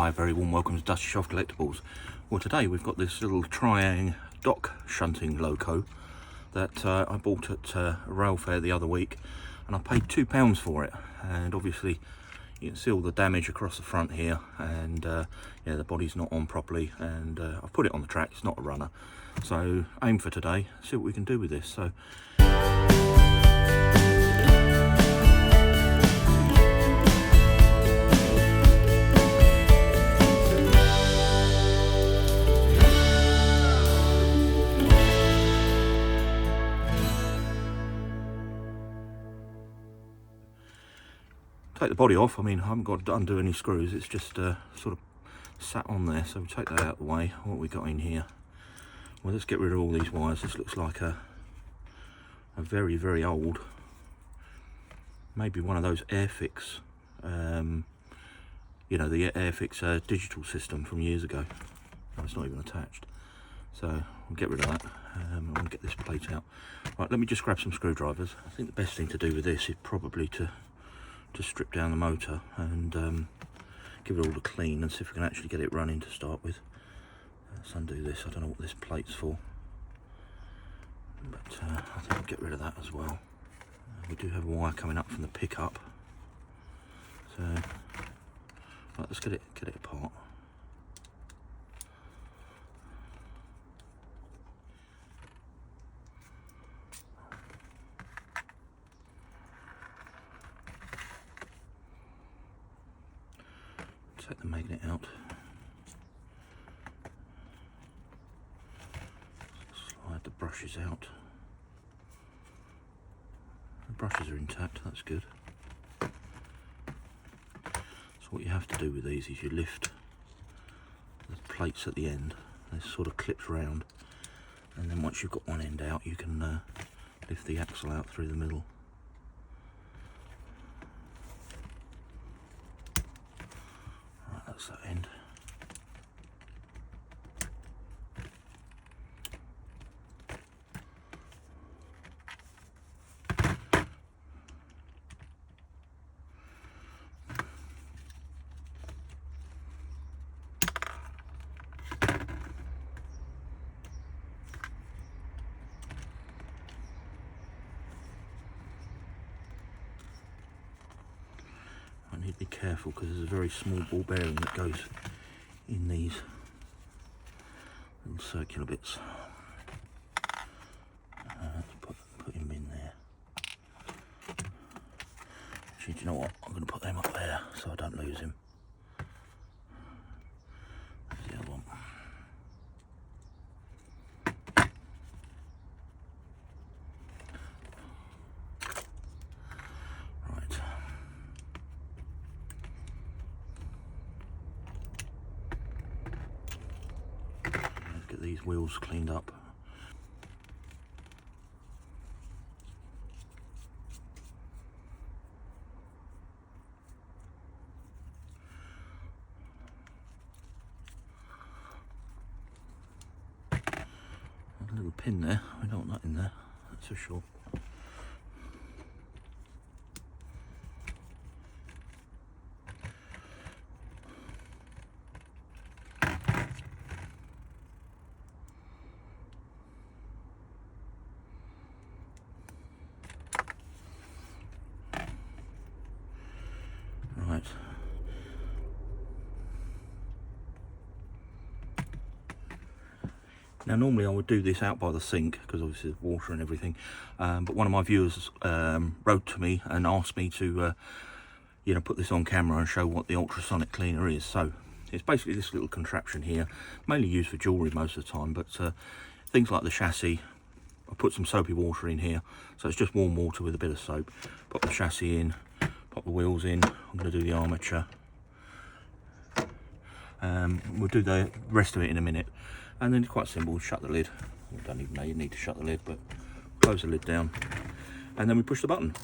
Hi, very warm welcome to Dusty Shelf Collectibles. Well, today we've got this little triang dock shunting loco that I bought at a rail fair the other week, and I paid £2 for it. And obviously you can see all the damage across the front here, and yeah, the body's not on properly, and I've put it on the track. It's not a runner, so aim for today, see what we can do with this. So take the body off. I mean, I haven't got to undo any screws, it's just sort of sat on there. So we take that out of the way. What we got in here? Well, let's get rid of all these wires. This looks like a very, very old, maybe one of those Airfix, you know, the Airfix digital system from years ago. Oh, it's not even attached. So we'll get rid of that. I'll get this plate out. Right, let me just grab some screwdrivers. I think the best thing to do with this is probably to strip down the motor and give it all a clean and see if we can actually get it running to start with. Let's undo this. I don't know what this plate's for, but I think I'll get rid of that as well. We do have a wire coming up from the pickup, so right, let's get it apart. Take the magnet out. Slide the brushes out. The brushes are intact, that's good. So what you have to do with these is you lift the plates at the end. They sort of clips round, and then once you've got one end out, you can lift the axle out through the middle. That end. I need to be careful because there's a very small ball bearing that goes in these little circular bits. Let's put him in there. Actually, do you know what? I'm going to put them up there so I don't lose him. There's the other one. Right. Get these wheels cleaned up. A little pin there, we don't want that in there, that's for sure. Right. Now normally I would do this out by the sink because obviously there's water and everything, but one of my viewers wrote to me and asked me to you know, put this on camera and show what the ultrasonic cleaner is. So it's basically this little contraption here, mainly used for jewellery most of the time, but things like the chassis, I put some soapy water in here, so it's just warm water with a bit of soap. Pop the chassis in, pop the wheels in. I'm going to do the armature. We'll do the rest of it in a minute, and then it's quite simple. Shut the lid. You don't even know you need to shut the lid, but close the lid down, and then we push the button.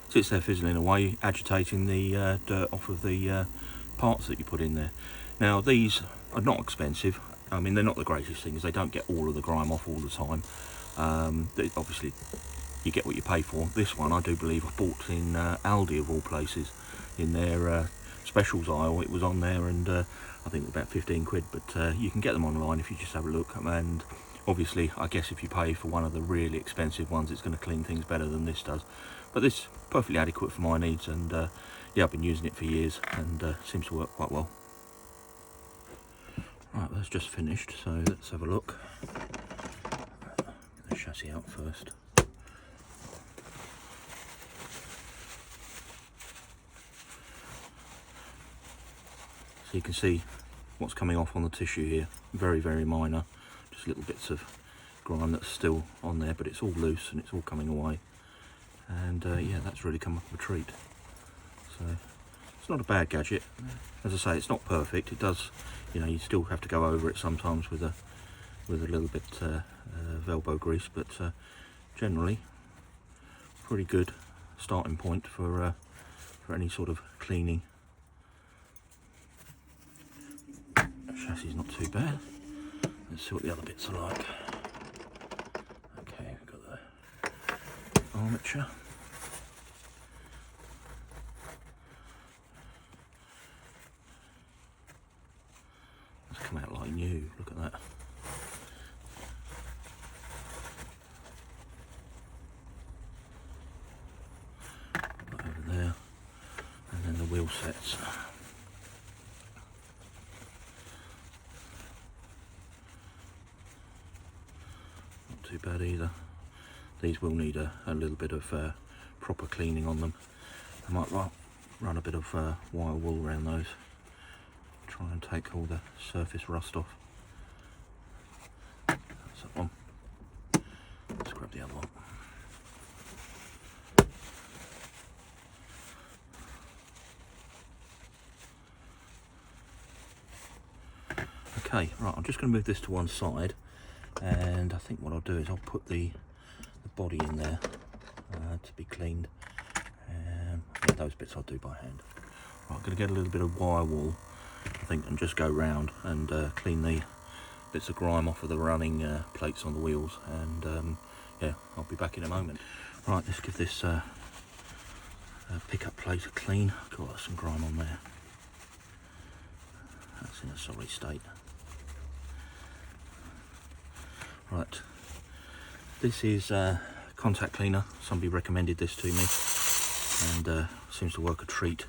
Sits there fizzling away, agitating the dirt off of the parts that you put in there. Now these are not expensive. I mean, they're not the greatest things. They don't get all of the grime off all the time. Obviously you get what you pay for. This one I do believe I bought in Aldi of all places, in their specials aisle. It was on there, and I think it was about 15 quid, but you can get them online if you just have a look. And obviously, I guess if you pay for one of the really expensive ones, it's going to clean things better than this does. But this is perfectly adequate for my needs, and yeah, I've been using it for years, and seems to work quite well. Right, that's just finished, so let's have a look. Get the chassis out first. So you can see what's coming off on the tissue here. Very, very minor. Just little bits of grime that's still on there, but it's all loose and it's all coming away. And yeah, that's really come up a treat. So it's not a bad gadget. As I say, it's not perfect. It does, you know, you still have to go over it sometimes with a little bit of elbow grease, but generally pretty good starting point for any sort of cleaning. Chassis is not too bad. Let's see what the other bits are like. Okay, we've got the armature. It's come out like new, look at that. Right over there. And then the wheel sets. Too bad either. These will need a little bit of proper cleaning on them. I might run a bit of wire wool around those, try and take all the surface rust off. That's that one. Let's grab the other one. Okay, right, I'm just going to move this to one side. And I think what I'll do is I'll put the body in there to be cleaned. Yeah, those bits I'll do by hand. Right, I'm going to get a little bit of wire wool, I think, and just go round and clean the bits of grime off of the running plates on the wheels. And yeah, I'll be back in a moment. Right, let's give this pickup plate a clean. God, there's some grime on there. That's in a sorry state. Right, this is contact cleaner. Somebody recommended this to me, and seems to work a treat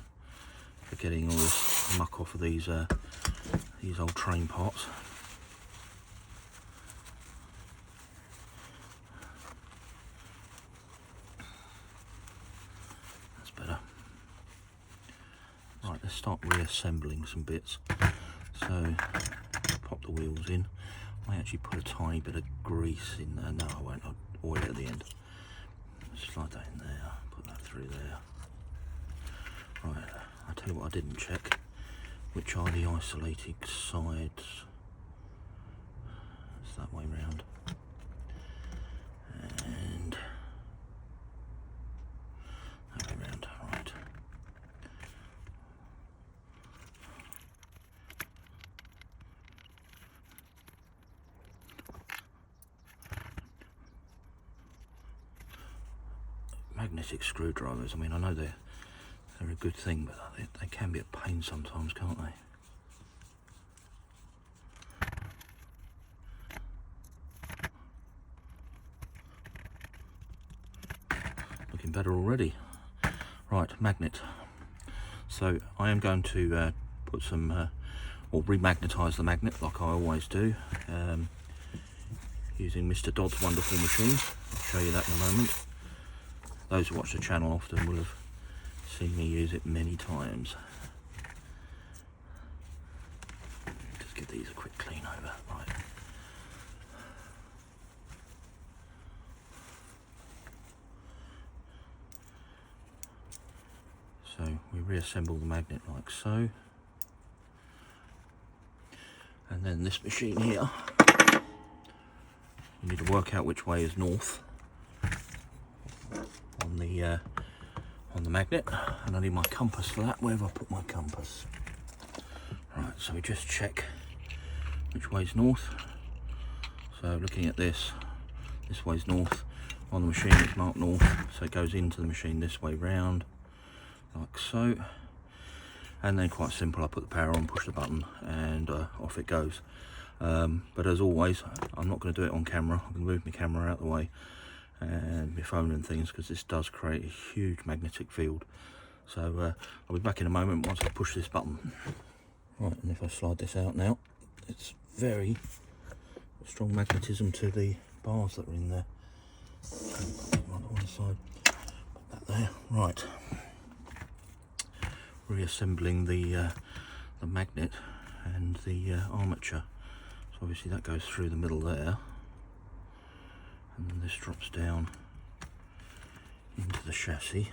for getting all this muck off of these old train parts. That's better. Right, let's start reassembling some bits. So pop the wheels in. I actually put a tiny bit of grease in there. No, I won't. I'll oil it at the end. Slide that in there. Put that through there. Right. I'll tell you what I didn't check. Which are the isolated sides? It's that way round. And that way round. Right. Magnetic screwdrivers, I mean, I know they're a good thing, but they can be a pain sometimes, can't they? Looking better already. Right, magnet. So I am going to put some, or remagnetise the magnet like I always do, using Mr. Dodd's wonderful machine. I'll show you that in a moment. Those who watch the channel often will have seen me use it many times. Just give these a quick clean over. Right. So we reassemble the magnet like so. And then this machine here, you need to work out which way is north on the magnet, and I need my compass for that. Where have I put my compass? Right, so we just check which way's north. So looking at this way's north. On the machine it's marked north, so it goes into the machine this way round, like so. and then quite simple, I put the power on, push the button, and off it goes. But as always, I'm not going to do it on camera. I'm going to move my camera out of the way and my phone and things, because this does create a huge magnetic field. So I'll be back in a moment once I push this button. Right, and if I slide this out now, it's very strong magnetism to the bars that are in there. Put that right on one side, put that there. Right, reassembling the magnet and the armature. So obviously that goes through the middle there, and then this drops down into the chassis.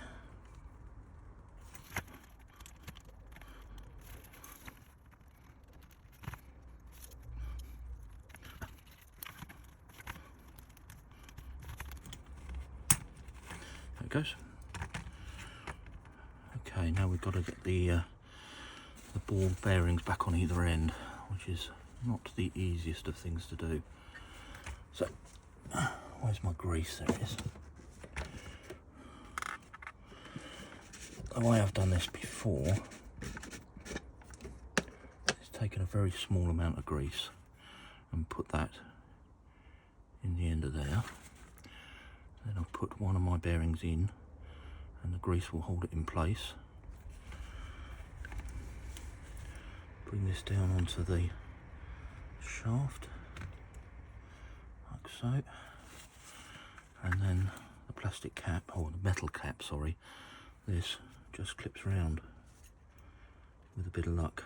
There it goes. Okay, now we've got to get the ball bearings back on either end, which is not the easiest of things to do. So, where's my grease? There it is. The way I've done this before is taken a very small amount of grease and put that in the end of there. Then I'll put one of my bearings in, and the grease will hold it in place. Bring this down onto the shaft, like so, and then the plastic cap, or the metal cap, sorry, this just clips round with a bit of luck.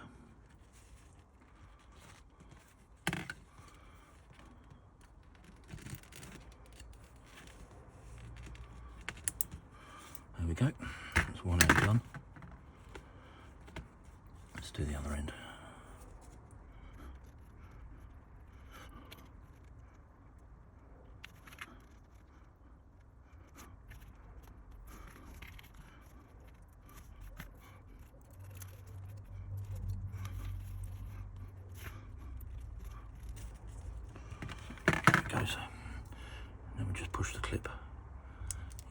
There we go, that's one end done. Let's do the other end. Goes, and then we just push the clip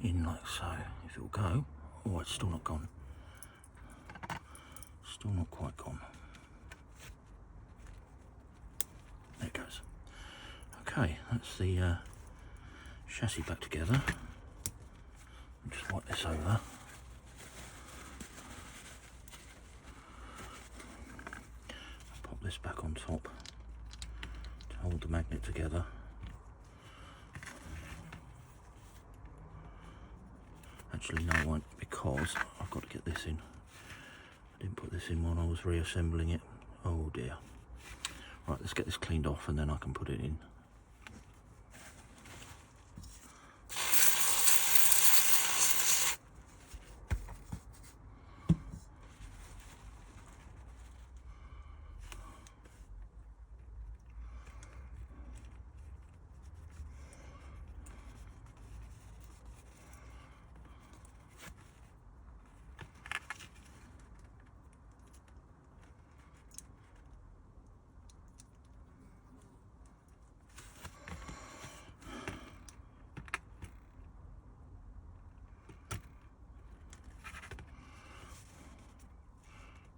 in like so. If it will go, oh, it's still not gone, still not quite gone. There it goes. Okay, that's the chassis back together. I'll just wipe this over. Pop this back on top to hold the magnet together. Actually no, I won't, because I've got to get this in. I didn't put this in when I was reassembling it. Oh dear. Right, let's get this cleaned off and then I can put it in.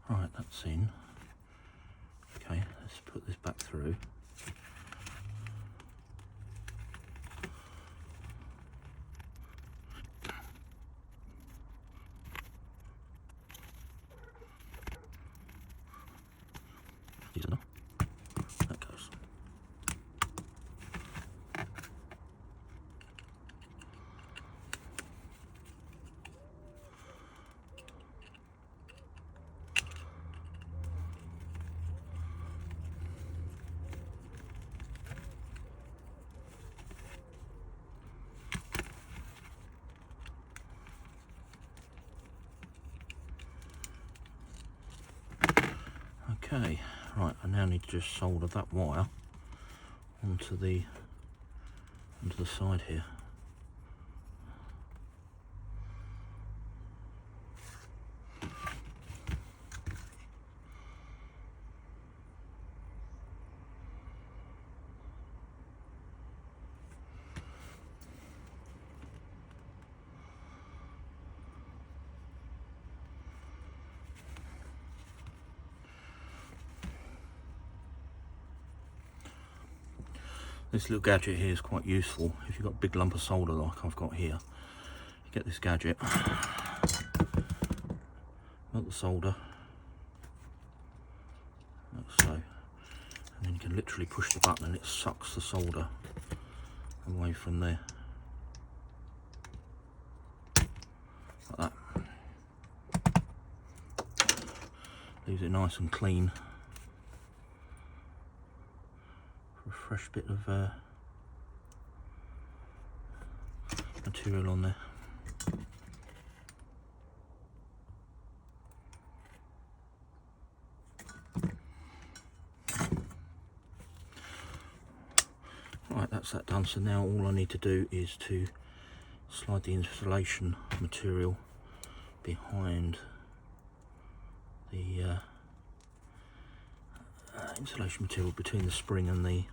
Right, that's in. Okay, let's put this back through. That goes. Okay, right, I now need to just solder that wire onto the side here. This little gadget here is quite useful if you've got a big lump of solder like I've got here. You get this gadget, melt the solder, like so, and then you can literally push the button and it sucks the solder away from there, like that. Leaves it nice and clean. For a fresh bit of material on there. Right, that's that done. So now all I need to do is to slide the insulation material behind the insulation material between the spring and the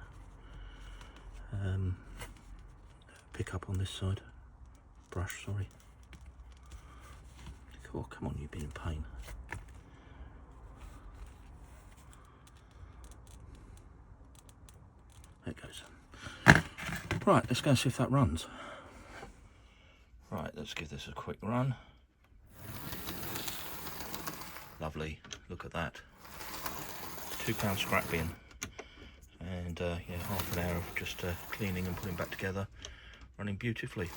pickup on this side. Brush, sorry. Oh, come on, you've been in pain. There it goes. Right, let's go and see if that runs. Right, let's give this a quick run. Lovely, look at that. £2 scrap bin. And yeah, half an hour of just cleaning and putting back together. Running beautifully.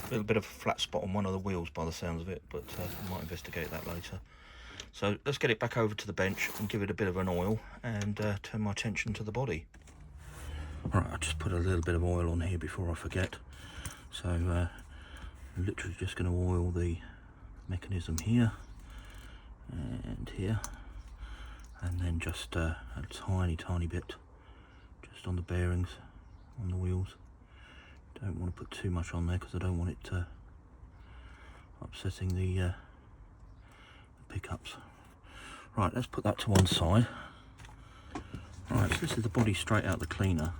A little bit of a flat spot on one of the wheels by the sounds of it, but I might investigate that later. So let's get it back over to the bench and give it a bit of an oil and turn my attention to the body. Alright, I'll just put a little bit of oil on here before I forget. So I'm literally just going to oil the mechanism here and here, and then just a tiny bit just on the bearings on the wheels. Don't want to put too much on there because I don't want it upsetting the pickups. Right, let's put that to one side. Right, so this is the body straight out the cleaner.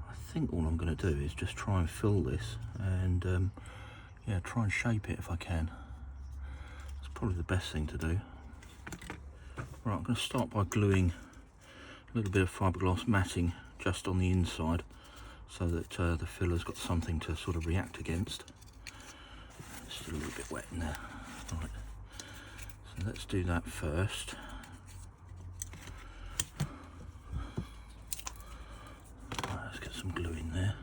I think all I'm going to do is just try and fill this and yeah, try and shape it if I can. That's probably the best thing to do. Right, I'm going to start by gluing a little bit of fiberglass matting just on the inside, so that the filler's got something to sort of react against. It's still a little bit wet in there. Right, so let's do that first. Right, let's get some glue in there.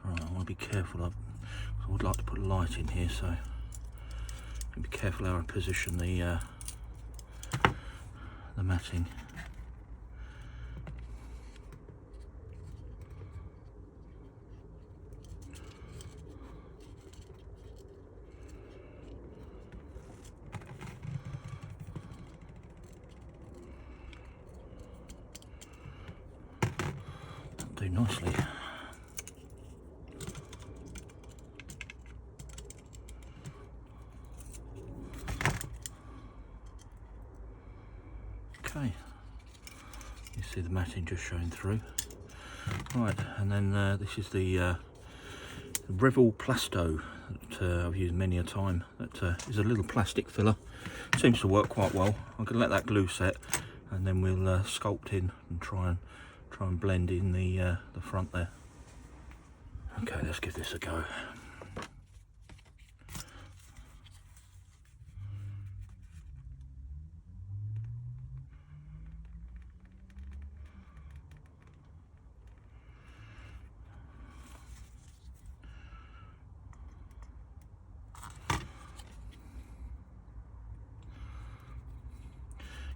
Right, I want to be careful. I would like to put a light in here, so be careful how I position the matting. That'll do nicely. Okay, you see the matting just showing through. Right, and then this is the Revel Plasto that I've used many a time. That is a little plastic filler. Seems to work quite well. I'm going to let that glue set, and then we'll sculpt in and try and blend in the front there. Okay, let's give this a go.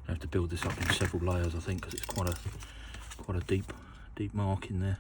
I have to build this up in several layers, I think, because it's quite a deep mark in there.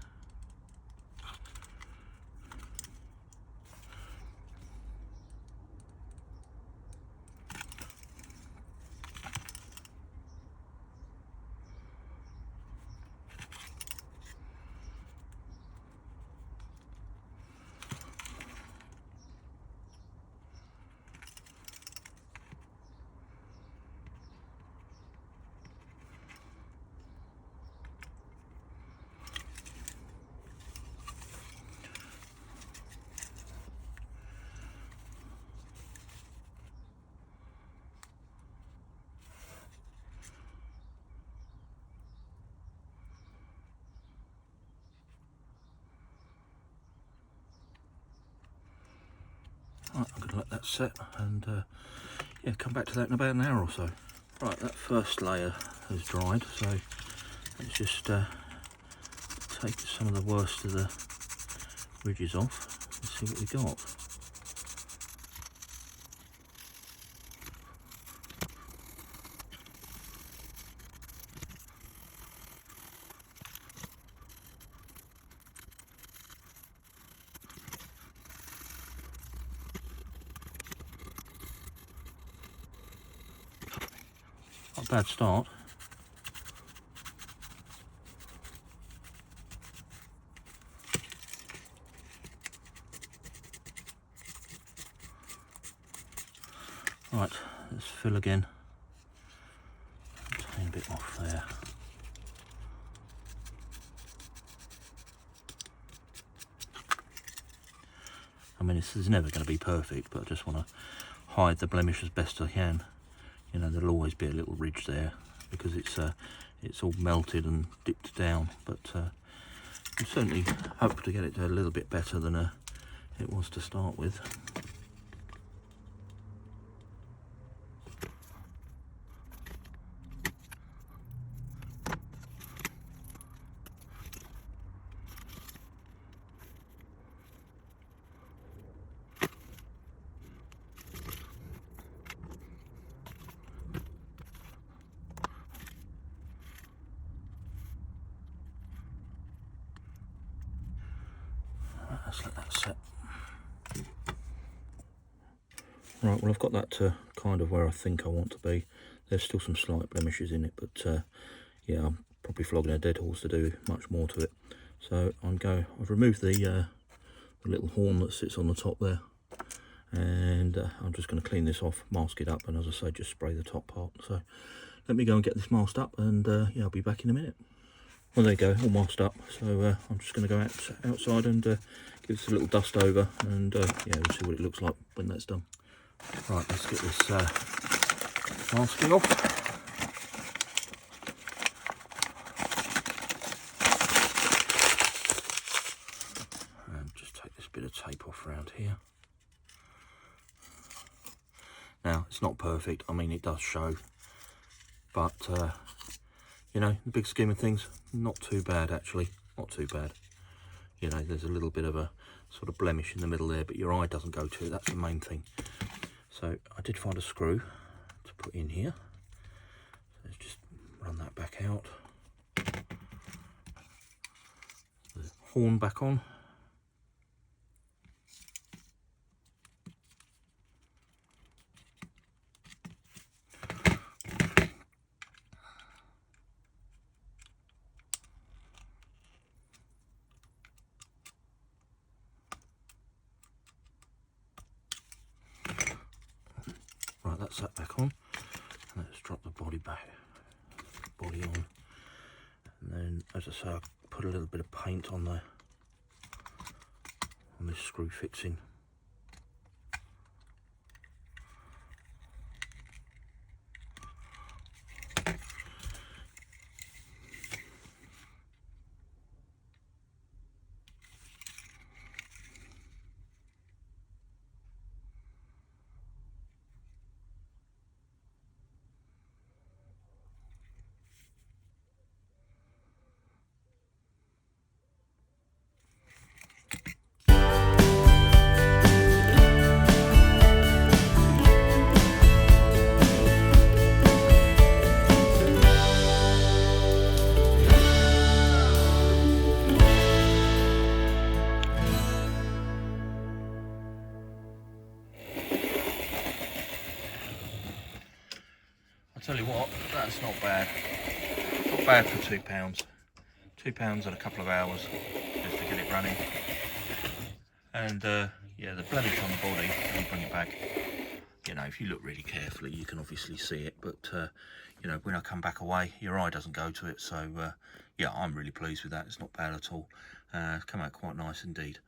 Right, I'm going to let that set and yeah, come back to that in about an hour or so. Right, that first layer has dried, so let's just take some of the worst of the ridges off and see what we got. Not a bad start. Right, let's fill again. Take a bit off there. I mean, this is never going to be perfect, but I just want to hide the blemish as best I can. You know, there'll always be a little ridge there because it's all melted and dipped down, but we certainly hope to get it a little bit better than it was to start with. Let's let that set. Right, well, I've got that to kind of where I think I want to be. There's still some slight blemishes in it, but yeah, I'm probably flogging a dead horse to do much more to it. So I've removed the little horn that sits on the top there, and I'm just going to clean this off, mask it up, and as I say, just spray the top part. So let me go and get this masked up, and yeah, I'll be back in a minute. Well, there you go, all masked up. So I'm just going to go outside and give this a little dust over, and yeah, we'll see what it looks like when that's done. Right, let's get this masking off. And just take this bit of tape off around here. Now, it's not perfect. I mean, it does show, but you know, in the big scheme of things, not too bad actually, not too bad. You know, there's a little bit of a sort of blemish in the middle there, but your eye doesn't go to it, that's the main thing. So I did find a screw to put in here. So let's just run that back out. The horn back on. Right, that's that back on. And let's drop the body on. And then, as I say, I put a little bit of paint on this screw fixing. Tell you what, that's not bad. Not bad for £2. £2 and a couple of hours just to get it running. And yeah, the blemish on the body, when you bring it back, you know, if you look really carefully, you can obviously see it. But you know, when I come back away, your eye doesn't go to it. So yeah, I'm really pleased with that. It's not bad at all. It's come out quite nice indeed.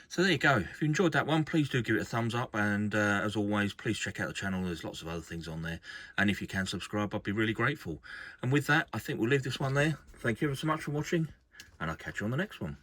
So there you go. If you enjoyed that one, please do give it a thumbs up, and as always, please check out the channel. There's lots of other things on there, and if you can subscribe, I'd be really grateful. And with that, I think we'll leave this one there. Thank you ever so much for watching, and I'll catch you on the next one.